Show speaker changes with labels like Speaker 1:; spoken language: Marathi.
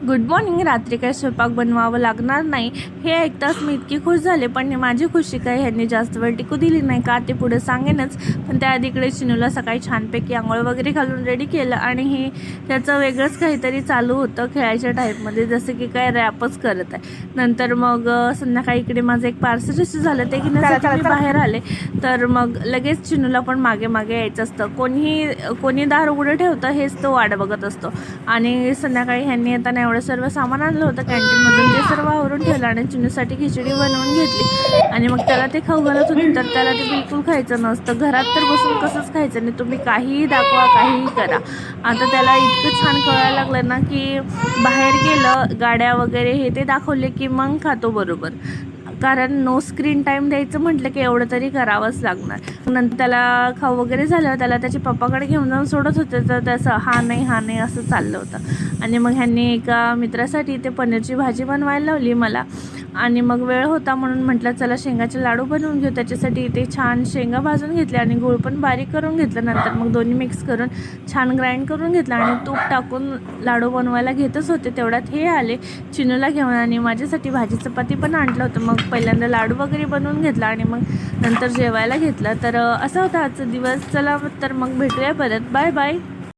Speaker 1: Good morning. रात्री काही स्वयंपाक बनवावं लागणार नाही हे ऐकताच मी इतकी खुश झाले, पण माझी खुशी काही ह्यांनी जास्त वेळ टिकू दिली नाही का ते पुढे सांगेनच. पण त्याआधीकडे चिनूला सकाळी छानपैकी आंघोळ वगैरे घालून रेडी केलं आणि हे त्याचं वेगळंच काहीतरी चालू होतं खेळायच्या टाईपमध्ये, जसं की काय रॅपच करत आहे. नंतर मग संध्याकाळी इकडे माझं एक पार्सल रिसीव झालं ते घेण्यासाठी मी बाहेर आले. तर मग लगेच चिनूला पण मागे मागे यायचं असतं. कोणी दार उघडं ठेवतं हेच तो वाट बघत असतो. आणि संध्याकाळी ह्यांनी येताना एवढं सर्व सामान आणलं होतं कॅन्टीनमधून, ते सर्व आवरून ठेवलं आणि चिनूसाठी खिचडी बनवून घेतली. आणि मग त्याला ते खाऊ घालत होती, तर त्याला ते बिलकुल खायचं नसतं. घरात तर बसून कसंच खायचं नाही, तुम्ही काहीही दाखवा काहीही करा. आता त्याला इतकं छान कळायला लागलं ना की बाहेर गेलं गाड्या वगैरे हे ते दाखवले की मग खातो बरोबर. कारण नो स्क्रीन टाईम द्यायचं म्हटलं की एवढं तरी करावंच लागणार. नंतर त्याला खाऊ वगैरे झालं, त्याला त्याच्या पप्पाकडे घेऊन जाऊन सोडत होते, तर त्याचं हा नाही असं चाललं होतं. आणि मग ह्यांनी एका मित्रासाठी ते पनीरची भाजी बनवायला लावली मला. आणि मग वेळ होता म्हणून म्हटलं चला शेंगाचे लाडू बनवून घेऊ. त्याच्यासाठी ते छान शेंगा भाजून घेतले आणि गूळ पण बारीक करून घेतलं. नंतर मग दोन्ही मिक्स करून छान ग्राइंड करून घेतलं आणि तूप टाकून लाडू बनवायला घेतच होते. तेवढ्यात हे आले चिनूला घेऊन आणि माझ्यासाठी भाजी चपाती पण आणलं होतं. मग पहिल्यांदा लाडू वगैरे बनवून घेतला आणि मग नंतर जेवायला घेतलं. तर असा होता आजचा दिवस. चला तर मग भेटूया परत. Bye bye.